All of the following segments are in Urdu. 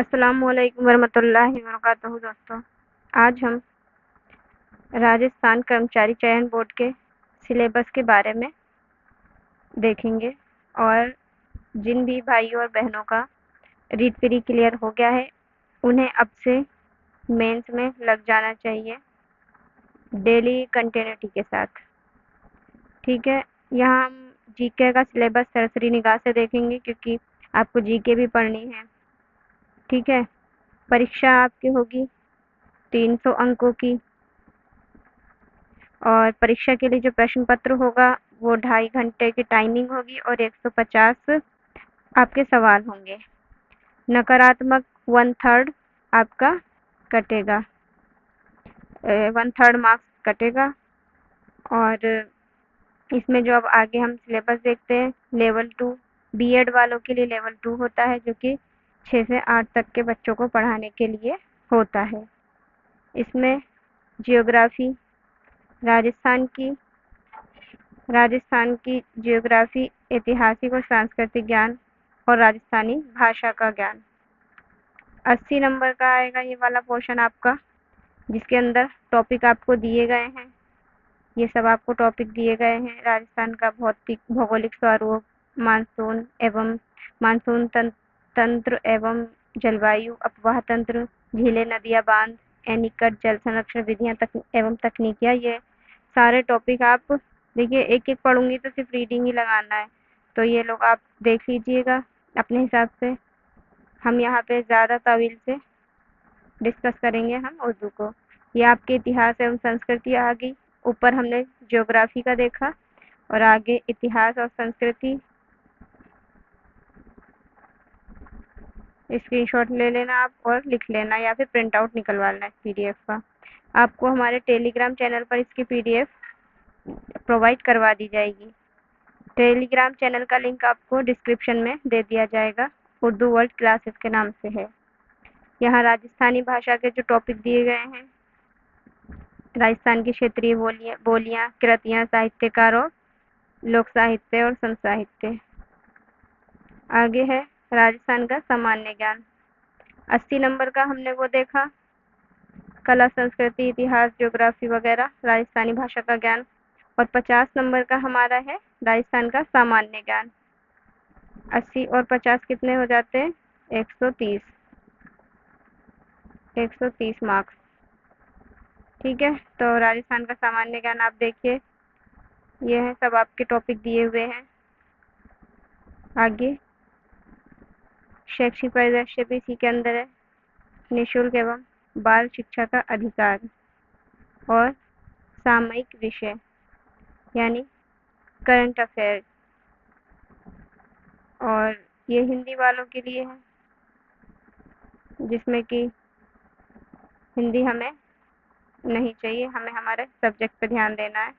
السلام علیکم ورحمۃ اللہ وبرکاتہ دوستوں، آج ہم راجستھان کرمچاری چین بورڈ کے سلیبس کے بارے میں دیکھیں گے اور جن بھی بھائیوں اور بہنوں کا ریڈ پری کلیئر ہو گیا ہے انہیں اب سے مینس میں لگ جانا چاہیے ڈیلی کنٹینیوٹی کے ساتھ۔ ٹھیک ہے، یہاں ہم جی کے کا سلیبس سرسری نگاہ سے دیکھیں گے کیونکہ آپ کو جی کے بھی پڑھنی ہے۔ ٹھیک ہے، پریکشا آپ کی ہوگی 300 انکوں کی، اور پریکشا کے لیے جو پرشن پتر ہوگا وہ 2.5 گھنٹے کی ٹائمنگ ہوگی اور 150 آپ کے سوال ہوں گے۔ نکاراتمک 1/3 آپ کا کٹے گا، 1/3 مارکس کٹے گا۔ اور اس میں جو اب آگے ہم سلیبس دیکھتے ہیں، لیول 2 بی ایڈ والوں کے لیے لیول 2 ہوتا ہے جو کہ 6 سے 8 تک کے بچوں کو پڑھانے کے لیے ہوتا ہے۔ اس میں جیوگرافی، راجستھان کی جیوگرافی، ایتہاسک اور سانسکرتک گیان اور راجستھانی بھاشا کا گیان 80 نمبر کا آئے گا یہ والا پورشن آپ کا، جس کے اندر ٹاپک آپ کو دیے گئے ہیں۔ یہ سب آپ کو ٹاپک دیے گئے ہیں: راجستھان کا بھوگولک سوروپ، مانسون تنتر ایوم جلوایو اپواہ تنتر، جھیلیں، ندیاں، باندھ، اینیکٹ جل سرکشن ودھیاں ایوم تکنیکیاں۔ یہ سارے ٹاپک آپ دیکھیے، ایک ایک پڑھوں گی تو صرف ریڈنگ ہی لگانا ہے، تو یہ لوگ آپ دیکھ لیجئے گا اپنے حساب سے۔ ہم یہاں پہ زیادہ طویل سے ڈسکس کریں گے ہم اردو کو۔ یہ آپ کے اتہاس ایوم سنسکرتی آ گئی، اوپر ہم نے جیوگرافی کا دیکھا اور آگے اتہاس اور سنسکرتی۔ اسکرین شاٹ لے لینا آپ اور لکھ لینا یا پھر پرنٹ آؤٹ نکلوا لینا اس پی ڈی ایف کا۔ آپ کو ہمارے ٹیلی گرام چینل پر اس کی پی ڈی ایف پرووائڈ کروا دی جائے گی۔ ٹیلی گرام چینل کا لنک آپ کو ڈسکرپشن میں دے دیا جائے گا، اردو ورلڈ کلاسز کے نام سے ہے۔ یہاں راجستھانی بھاشا کے جو ٹاپک دیے گئے ہیں: راجستھان کی کھیتری بولیاں، کرتیاں، ساہتیہ کار اور لوک ساہتیہ اور سنت ساہتیہ۔ آگے ہے راجستھان کا سامانیہ گیان، 80 نمبر کا ہم نے وہ دیکھا، کلا، سنسکرتی، اتہاس، جیوگرافی وغیرہ، راجستھانی بھاشا کا گیان۔ اور 50 نمبر کا ہمارا ہے راجستھان کا سامانیہ گیان۔ 80 اور 50 کتنے ہو جاتے ہیں؟ 130 مارکس۔ ٹھیک ہے، تو راجستھان کا سامانیہ گیان آپ دیکھیے، یہ ہے سب آپ کے ٹاپک دیے ہوئے ہیں۔ آگے شیکشک پریدرشیہ بھی اسی کے اندر ہے، نشلک ایوم بال شکشا کا ادھیکار اور سامئک وشے یعنی کرنٹ افیئر، اور یہ ہندی والوں کے لیے ہے جس میں کہ ہندی ہمیں نہیں چاہیے، ہمیں ہمارے سبجیکٹ پہ دھیان دینا ہے،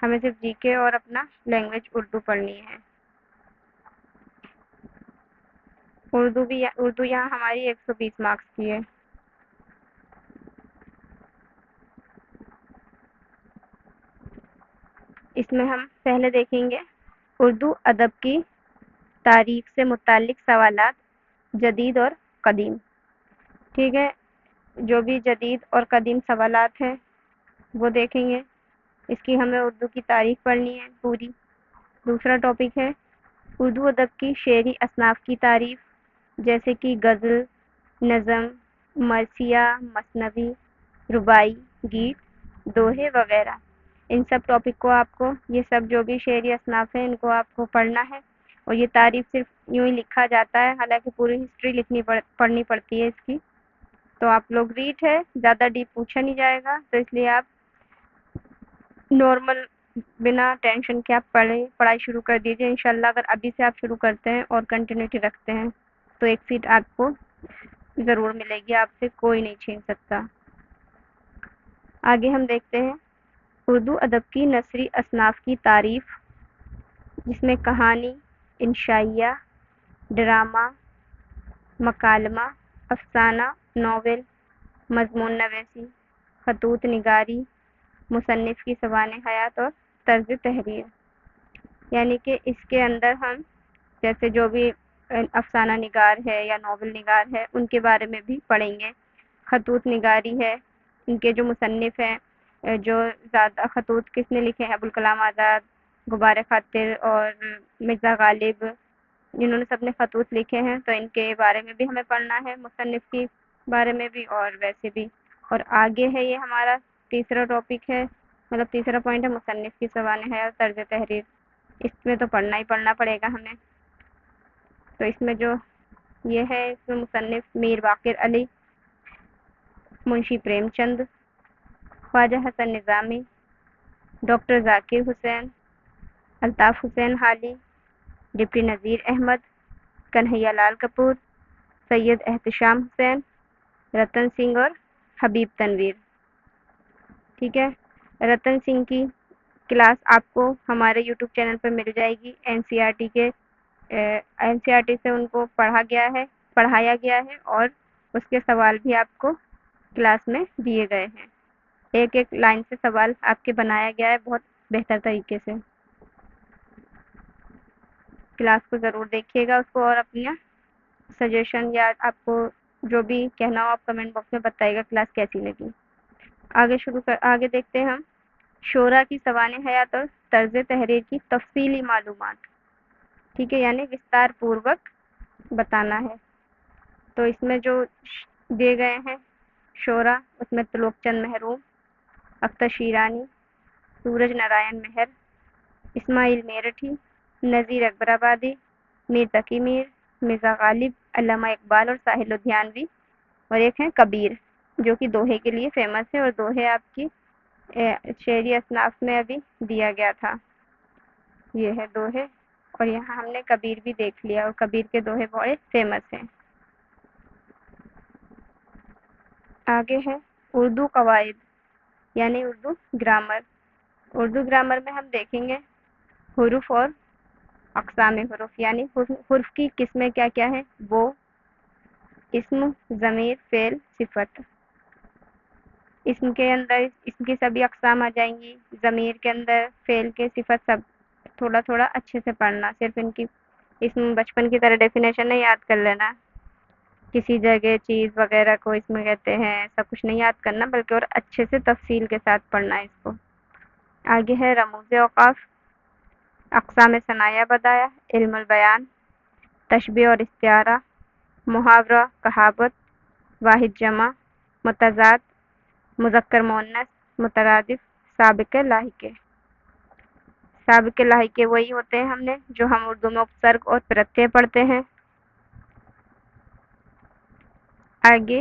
ہمیں صرف جی کے اور اپنا لینگویج اردو پڑھنی ہے۔ اردو یہاں ہماری 120 مارکس کی ہے۔ اس میں ہم پہلے دیکھیں گے اردو ادب کی تاریخ سے متعلق سوالات، جدید اور قدیم۔ ٹھیک ہے، جو بھی جدید اور قدیم سوالات ہیں وہ دیکھیں گے۔ اس کی ہمیں اردو کی تاریخ پڑھنی ہے پوری۔ دوسرا ٹاپک ہے اردو ادب کی شعری اصناف کی تعریف، جیسے کہ غزل، نظم، مرثیہ، مثنوی، رباعی، گیت، دوہے وغیرہ۔ ان سب ٹاپک کو آپ کو، یہ سب جو بھی شعری اصناف ہیں ان کو آپ کو پڑھنا ہے، اور یہ تعریف صرف یوں ہی لکھا جاتا ہے، حالانکہ پوری ہسٹری پڑھنی پڑتی ہے اس کی۔ تو آپ لوگ ریڈ ہے، زیادہ ڈیپ پوچھا نہیں جائے گا، تو اس لیے آپ نارمل بنا ٹینشن کے آپ پڑھائی شروع کر دیجیے۔ انشاءاللہ اگر ابھی سے آپ شروع کرتے ہیں اور کنٹینیوٹی رکھتے ہیں تو ایک سیٹ آپ کو ضرور ملے گی، آپ سے کوئی نہیں چھین سکتا۔ آگے ہم دیکھتے ہیں اردو ادب کی نثری اصناف کی تعریف، جس میں کہانی، انشائیہ، ڈرامہ، مکالمہ، افسانہ، ناول، مضمون نویسی، خطوط نگاری، مصنف کی سوانح حیات اور طرز تحریر۔ یعنی کہ اس کے اندر ہم جیسے جو بھی افسانہ نگار ہے یا ناول نگار ہے ان کے بارے میں بھی پڑھیں گے. خطوط نگاری ہے، ان کے جو مصنف ہیں، جو زیادہ خطوط کس نے لکھے ہیں، ابوالکلام آزاد، غبار خاطر اور مرزا غالب، جنہوں نے سب نے خطوط لکھے ہیں، تو ان کے بارے میں بھی ہمیں پڑھنا ہے، مصنف کے بارے میں بھی اور ویسے بھی. اور آگے ہے یہ ہمارا تیسرا ٹاپک ہے، مطلب تیسرا پوائنٹ ہے مصنف کی سوانح حیات طرز تحریر. اس میں تو پڑھنا ہی پڑھنا پڑے گا ہمیں. تو اس میں جو یہ ہے، اس میں مصنف میر باقر علی، منشی پریم چند، خواجہ حسن نظامی، ڈاکٹر ذاکر حسین، الطاف حسین حالی، ڈپٹی نذیر احمد، کنہیا لال کپور، سید احتشام حسین، رتن سنگھ اور حبیب تنویر. ٹھیک ہے، رتن سنگھ کی کلاس آپ کو ہمارے یوٹیوب چینل پر مل جائے گی. این سی آر ٹی سے ان کو پڑھایا گیا ہے اور اس کے سوال بھی آپ کو کلاس میں دیے گئے ہیں. ایک ایک لائن سے سوال آپ کے بنایا گیا ہے بہت بہتر طریقے سے. کلاس کو ضرور دیکھیے گا اس کو، اور اپنا سجیشن یا آپ کو جو بھی کہنا ہو آپ کمنٹ باکس میں بتائیے گا کلاس کیسی لگی. آگے دیکھتے ہیں ہم شعراء کی سوانح حیات اور طرز تحریر کی تفصیلی معلومات. ٹھیک ہے، یعنی وستار پوروک بتانا ہے. تو اس میں جو دیے گئے ہیں شعراء، اس میں تلوک چند محروم، اختر شیرانی، سورج نارائن مہر، اسماعیل میرٹھی، نذیر اکبر آبادی، میر تقی میر، مرزا غالب، علامہ اقبال اور ساحل لدھیانوی، اور ایک ہیں کبیر جو کہ دوہے کے لیے فیمس ہے، اور دوہے آپ کی شعری اصناف میں ابھی دیا گیا تھا. یہ ہے دوہے، اور یہاں ہم نے کبیر بھی دیکھ لیا، اور کبیر کے دوہے بڑے فیمس ہیں. آگے ہے اردو قواعد یعنی اردو گرامر. اردو گرامر میں ہم دیکھیں گے حروف اور اقسام حروف، یعنی حرف کی قسمیں کیا کیا ہیں، وہ اسم، ضمیر، فعل، صفت. اسم کے اندر اسم کی سبھی اقسام آ جائیں گی، ضمیر کے اندر فعل کے، صفت، سب تھوڑا تھوڑا اچھے سے پڑھنا. صرف ان کی اسم بچپن کی طرح ڈیفینیشن نہیں یاد کر لینا، کسی جگہ چیز وغیرہ کو اس میں کہتے ہیں سب کچھ نہیں یاد کرنا، بلکہ اور اچھے سے تفصیل کے ساتھ پڑھنا ہے اس کو. آگے ہے رموز اوقاف، اقسام ثنایا بدایا، علم البیان، تشبیہ اور استعارہ، محاورہ، کہاوت، واحد جمع، متضاد، مذکر مؤنث، مترادف، سابق لاحقے. سابق لاحقے وہی ہوتے ہیں ہم نے جو ہم اردو میں اپسرگ اور پرتیہ پڑھتے ہیں. آگے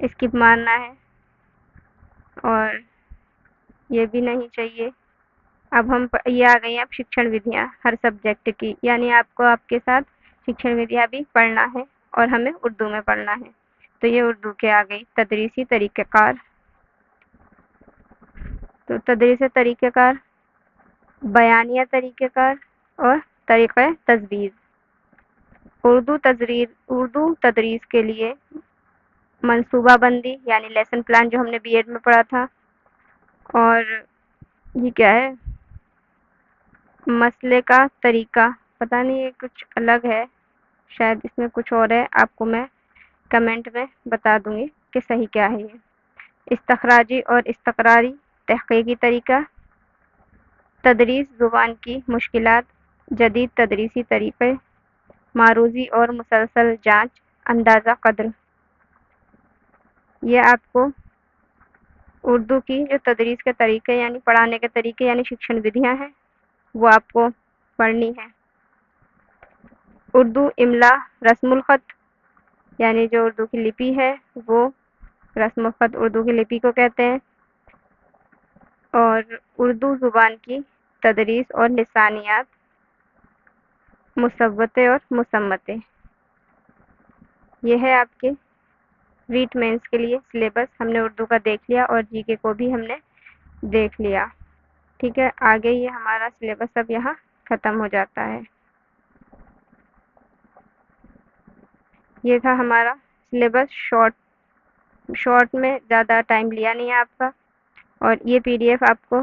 اسکپ مارنا ہے، اور یہ بھی نہیں چاہیے. اب یہ آ گئی ہیں اب شکشن ودھیاں ہر سبجیکٹ کی، یعنی آپ کو آپ کے ساتھ شکشن ودھیا بھی پڑھنا ہے اور ہمیں اردو میں پڑھنا ہے. تو یہ اردو کے آ گئی تدریسی طریقہ کار. تو تدریسی طریقہ کار، بیانیہ طریقہ کار اور طریقہ تجویز. اردو تدریس کے لیے منصوبہ بندی یعنی لیسن پلان جو ہم نے بی ایڈ میں پڑھا تھا، اور یہ کیا ہے مسئلے کا طریقہ، پتہ نہیں یہ کچھ الگ ہے، شاید اس میں کچھ اور ہے، آپ کو میں کمنٹ میں بتا دوں گی کہ صحیح کیا ہے. یہ استخراجی اور استقراری تحقیقی طریقہ، تدریس زبان کی مشکلات، جدید تدریسی طریقے، معروضی اور مسلسل جانچ، اندازہ قدر. یہ آپ کو اردو کی جو تدریس کے طریقے یعنی پڑھانے کے طریقے یعنی شکشن ودھیاں ہیں وہ آپ کو پڑھنی ہے. اردو املا رسم الخط، یعنی جو اردو کی لپی ہے وہ رسم الخط اردو کی لپی کو کہتے ہیں. اور اردو زبان کی تدریس اور لسانیات، مصوتے اور مصمتے. یہ ہے آپ کے ریٹ مینس کے لیے سلیبس. ہم نے اردو کا دیکھ لیا اور جی کے کو بھی ہم نے دیکھ لیا. ٹھیک ہے، آگے یہ ہمارا سلیبس اب یہاں ختم ہو جاتا ہے. یہ تھا ہمارا سلیبس شارٹ میں، زیادہ ٹائم لیا نہیں ہے آپ کا. اور یہ پی ڈی ایف آپ کو